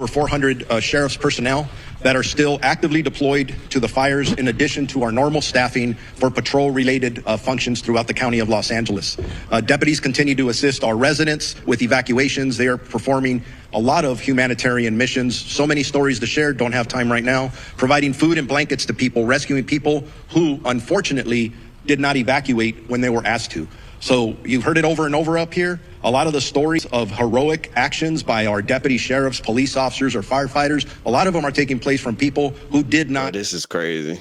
Over 400 sheriff's personnel that are still actively deployed to the fires, in addition to our normal staffing for patrol-related functions throughout the county of Los Angeles. Deputies continue to assist our residents with evacuations. They are performing a lot of humanitarian missions. So many stories to share, don't have time right now. Providing food and blankets to people, rescuing people who, unfortunately, did not evacuate when they were asked to. So you've heard it over and over up here. A lot of the stories of heroic actions by our deputy sheriffs, police officers, or firefighters, a lot of them are taking place from people who did not. Oh, this is crazy.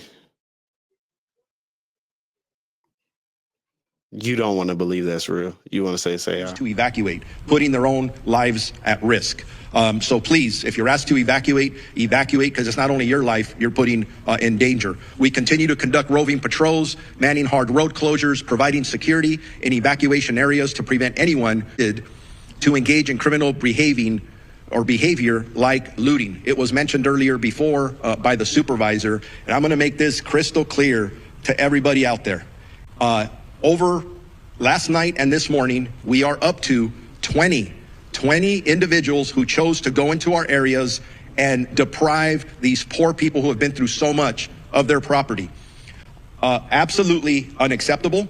You don't want to believe that's real. You want to say to evacuate, putting their own lives at risk. So please, if you're asked to evacuate, because it's not only your life you're putting in danger. We continue to conduct roving patrols, manning hard road closures, providing security in evacuation areas to prevent anyone to engage in criminal behavior like looting. It was mentioned earlier before by the supervisor, and I'm going to make this crystal clear to everybody out there. Over last night and this morning, we are up to 20 individuals who chose to go into our areas and deprive these poor people who have been through so much of their property. Absolutely unacceptable.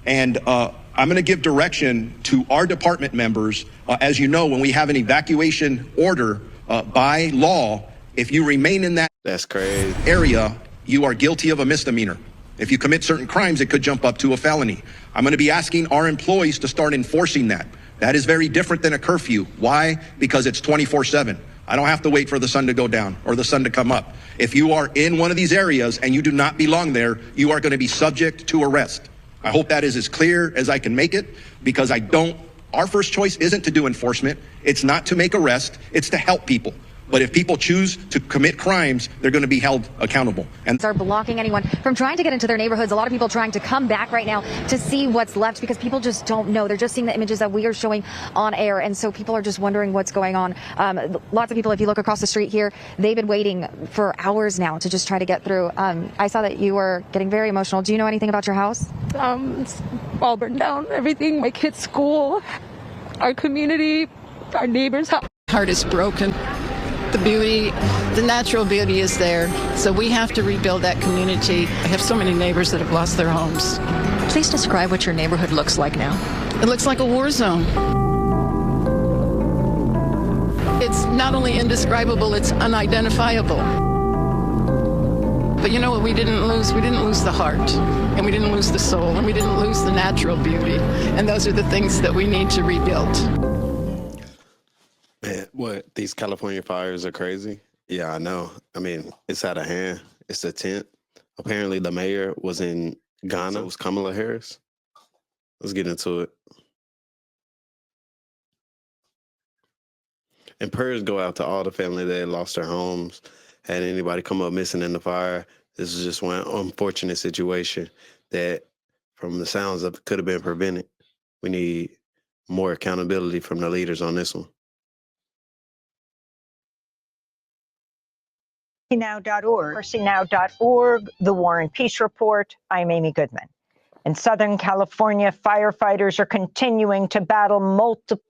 And I'm going to give direction to our department members. As you know, when we have an evacuation order by law, if you remain in that that's crazy area, you are guilty of a misdemeanor. If you commit certain crimes, it could jump up to a felony. I'm going to be asking our employees to start enforcing that. That is very different than a curfew. Why? Because it's 24/7. I don't have to wait for the sun to go down or the sun to come up. If you are in one of these areas and you do not belong there, you are going to be subject to arrest. I hope that is as clear as I can make it, because our first choice isn't to do enforcement. It's not to make arrests. It's to help people. But if people choose to commit crimes, they're going to be held accountable. And are blocking anyone from trying to get into their neighborhoods. A lot of people trying to come back right now to see what's left, because people just don't know. They're just seeing the images that we are showing on air. And so people are just wondering what's going on. Lots of people, if you look across the street here, they've been waiting for hours now to just try to get through. I saw that you were getting very emotional. Do you know anything about your house? It's all burned down. Everything, my kids' school, our community, our neighbors' house. Heart is broken. The beauty, the natural beauty is there. So we have to rebuild that community. I have so many neighbors that have lost their homes. Please describe what your neighborhood looks like now. It looks like a war zone. It's not only indescribable, it's unidentifiable. But you know what we didn't lose? We didn't lose the heart, and we didn't lose the soul, and we didn't lose the natural beauty. And those are the things that we need to rebuild. Man, what? These California fires are crazy. Yeah, I know. I mean, it's out of hand. It's a tent. Apparently, the mayor was in Ghana. It was Kamala Harris. Let's get into it. And prayers go out to all the family that lost their homes. Had anybody come up missing in the fire. This is just one unfortunate situation that, from the sounds of it, could have been prevented. We need more accountability from the leaders on this one. Mercynow.org. Mercynow.org, The War and Peace Report. I'm Amy Goodman. In Southern California, firefighters are continuing to battle multiple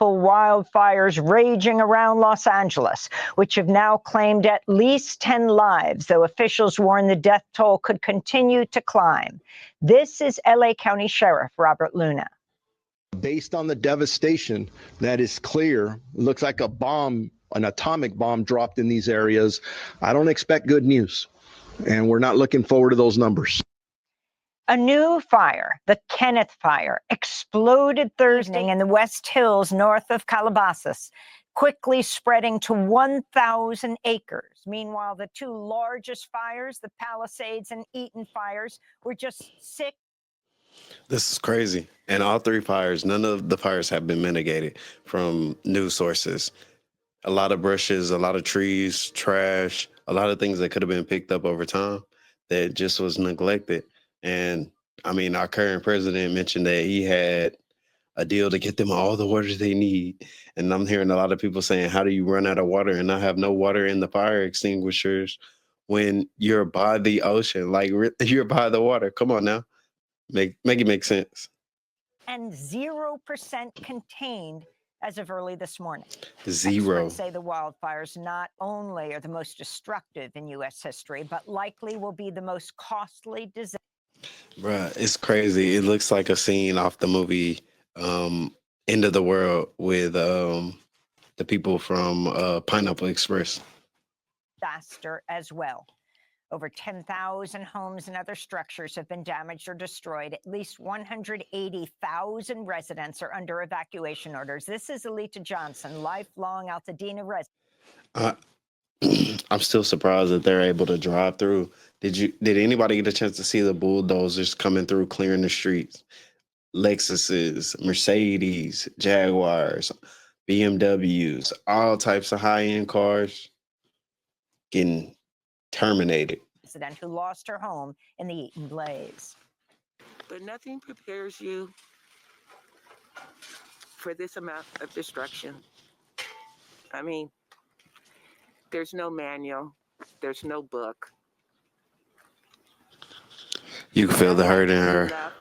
wildfires raging around Los Angeles, which have now claimed at least 10 lives, though officials warn the death toll could continue to climb. This is LA County Sheriff Robert Luna. based on the devastation that is clear, it looks like a bomb, an atomic bomb dropped in these areas. I don't expect good news, and we're not looking forward to those numbers. A new fire, the Kenneth Fire, exploded Thursday in the West Hills north of Calabasas, quickly spreading to 1,000 acres. Meanwhile, the two largest fires, the Palisades and Eaton fires, were just 6. This is crazy. And all three fires, none of the fires have been mitigated from news sources. A lot of brushes, a lot of trees, trash, a lot of things that could have been picked up over time that just was neglected. And I mean, our current president mentioned that he had a deal to get them all the water they need. And I'm hearing a lot of people saying, how do you run out of water and not have no water in the fire extinguishers when you're by the ocean? Like, you're by the water. Come on now. Make it make sense. And 0% contained as of early this morning. Zero. Experts say the wildfires not only are the most destructive in U.S. history, but likely will be the most costly disaster. Bruh, it's crazy. It looks like a scene off the movie End of the World with the people from Pineapple Express. Disaster as well. Over 10,000 homes and other structures have been damaged or destroyed. At least 180,000 residents are under evacuation orders. This is Alita Johnson, lifelong Altadena resident. Uh, I'm still surprised that they're able to drive through. Did anybody get a chance to see the bulldozers coming through, clearing the streets? Lexuses, Mercedes, Jaguars, BMWs, all types of high-end cars getting terminated. Resident who lost her home in the Eaton blaze. But nothing prepares you for this amount of destruction. I mean, there's no manual, there's no book. You can feel the hurt in her,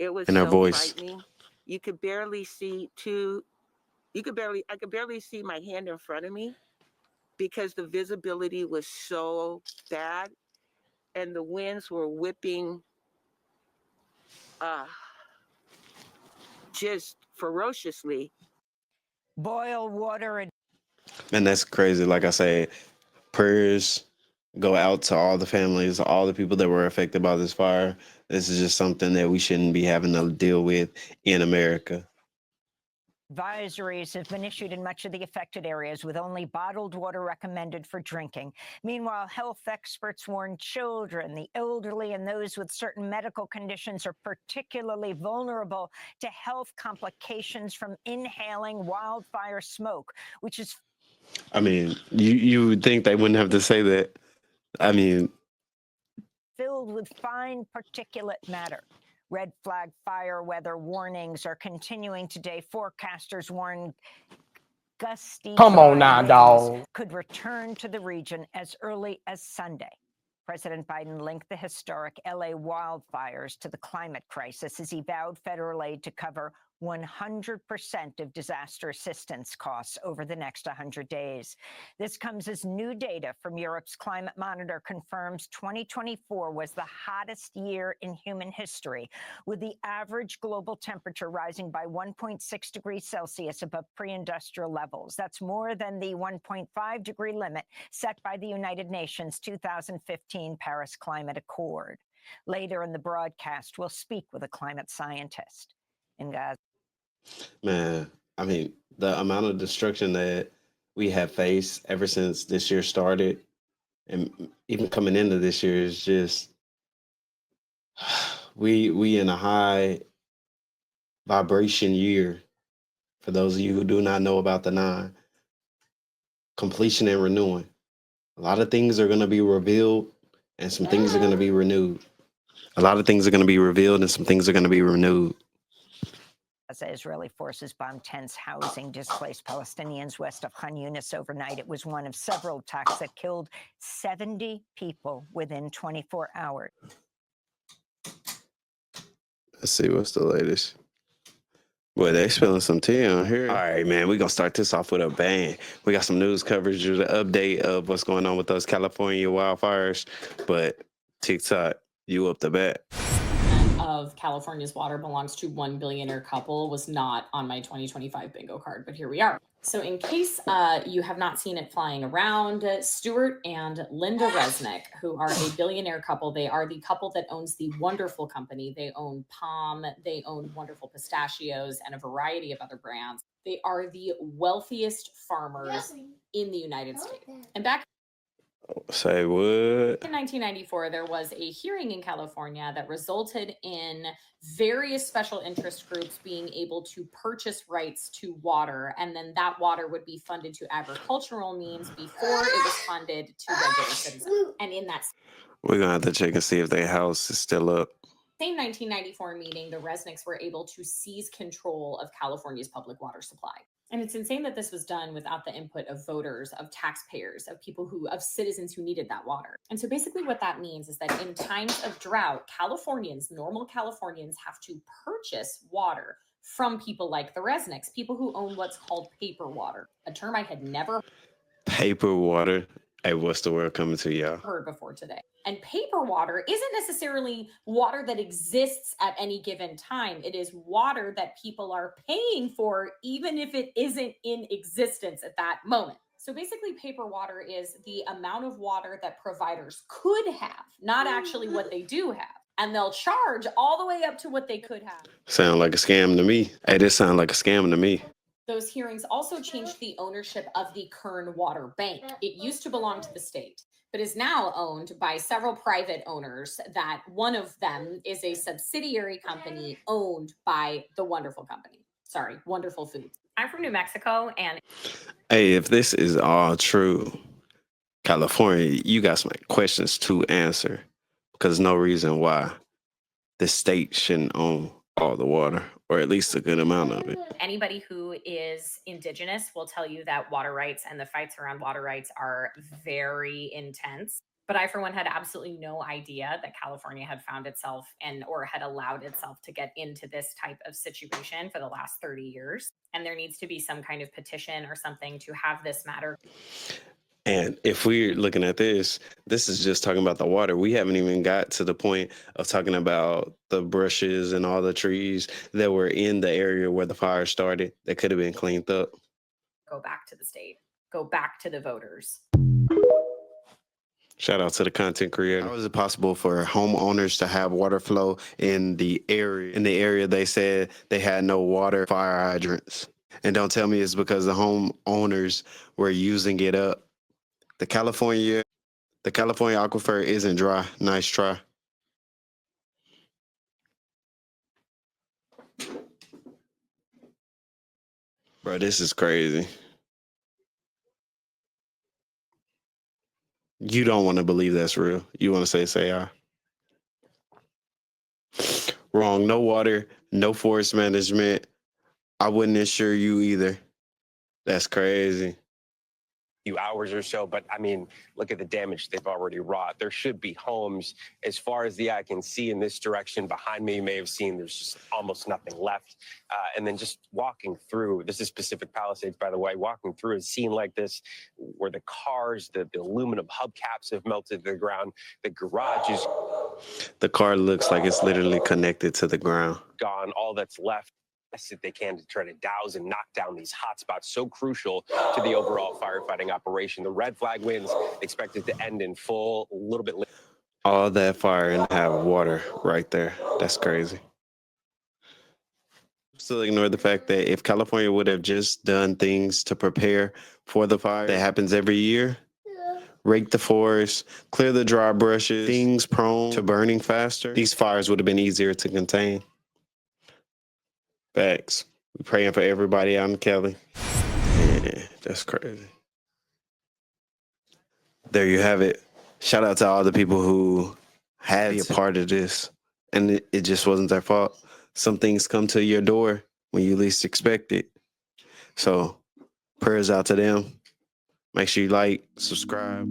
It was in her so voice. frightening. I could barely see my hand in front of me because the visibility was so bad and the winds were whipping just ferociously. Boil water and And that's crazy. Like I say, prayers go out to all the families, all the people that were affected by this fire. This is just something that we shouldn't be having to deal with in America. advisories have been issued in much of the affected areas, with only bottled water recommended for drinking. Meanwhile, health experts warn children, the elderly, and those with certain medical conditions are particularly vulnerable to health complications from inhaling wildfire smoke, which is... I mean, you would think they wouldn't have to say that. I mean, filled with fine particulate matter. Red flag fire weather warnings are continuing today. Forecasters warn gusty Come on now, winds dog. could return to the region as early as Sunday. President Biden linked the historic LA wildfires to the climate crisis as he vowed federal aid to cover 100% of disaster assistance costs over the next 100 days. This comes as new data from Europe's climate monitor confirms 2024 was the hottest year in human history, with the average global temperature rising by 1.6 degrees Celsius above pre-industrial levels. That's more than the 1.5 degree limit set by the United Nations 2015 Paris Climate Accord. Later in the broadcast, we'll speak with a climate scientist in Gaza. man, I mean, the amount of destruction that we have faced ever since this year started, and even coming into this year, is just we in a high vibration year. For those of you who do not know about the 9, completion and renewing. A lot of things are going to be revealed, and some things are going to be renewed. A lot of things are going to be revealed, and some things are going to be renewed. As Israeli forces bombed tents housing displaced Palestinians west of Khan Yunis overnight. It was one of several attacks that killed 70 people within 24 hours. Let's see what's the latest. Boy, they spilling some tea on here. All right, man, we're going to start this off with a bang. We got some news coverage, an update of what's going on with those California wildfires. But TikTok, you up the bat. Of California's water belongs to one billionaire couple was not on my 2025 bingo card, but here we are. So in case you have not seen it flying around, Stuart and Linda Resnick, who are a billionaire couple, they are the couple that owns the Wonderful Company. They own Palm, they own Wonderful Pistachios, and a variety of other brands. They are the wealthiest farmers in the United States. And back Say what? in 1994, there was a hearing in California that resulted in various special interest groups being able to purchase rights to water, and then that water would be funded to agricultural means before it was funded to regular citizens. And in that We're going to have to check and see if their house is still up. same 1994 meeting, the Resnicks were able to seize control of California's public water supply. And it's insane that this was done without the input of voters, of taxpayers, of citizens who needed that water. And so basically what that means is that in times of drought, normal Californians have to purchase water from people like the Resnicks, people who own what's called paper water, a term I had never Paper water. Hey, what's the word coming to y'all? heard before today. And paper water isn't necessarily water that exists at any given time. It is water that people are paying for, even if it isn't in existence at that moment. So basically, paper water is the amount of water that providers could have, not actually what they do have. And they'll charge all the way up to what they could have. Sound like a scam to me. Hey, this sound like a scam to me. Those hearings also changed the ownership of the Kern Water Bank. It used to belong to the state, but is now owned by several private owners, that one of them is a subsidiary company owned by the Wonderful Company. Sorry, Wonderful Foods. I'm from New Mexico, and Hey, if this is all true, California, you got some questions to answer, because no reason why the state shouldn't own all the water, or at least a good amount of it. anybody who is indigenous will tell you that water rights and the fights around water rights are very intense. But I, for one, had absolutely no idea that California had found itself or had allowed itself to get into this type of situation for the last 30 years. And there needs to be some kind of petition or something to have this matter. And if we're looking at this is just talking about the water. We haven't even got to the point of talking about the brushes and all the trees that were in the area where the fire started that could have been cleaned up. Go back to the state, go back to the voters. Shout out to the content creator. How is it possible for homeowners to have water flow in the area? In the area they said they had no water fire hydrants. And don't tell me it's because the homeowners were using it up. The California aquifer isn't dry. Nice try. Bro, this is crazy. You don't want to believe that's real. You want to say wrong. No water, no forest management. I wouldn't insure you either. That's crazy. Few hours or so, but I mean, look at the damage they've already wrought. There should be homes as far as the eye can see in this direction. Behind me, you may have seen there's just almost nothing left. And then just walking through, this is Pacific Palisades, by the way, walking through a scene like this where the cars, the aluminum hubcaps have melted to the ground. The garage is The car looks like it's literally connected to the ground. gone. All that's left that they can to try to douse and knock down these hot spots so crucial to the overall firefighting operation. The red flag winds expected to end in full a little bit later. All that fire and have water right there. That's crazy. Still ignore the fact that if California would have just done things to prepare for the fire that happens every year, rake the forest, clear the dry brushes, things prone to burning faster, these fires would have been easier to contain. Facts. We're praying for everybody out in Cali. Yeah, that's crazy. There you have it. Shout out to all the people who had to be a part of this. And it just wasn't their fault. Some things come to your door when you least expect it. So prayers out to them. Make sure you like, subscribe.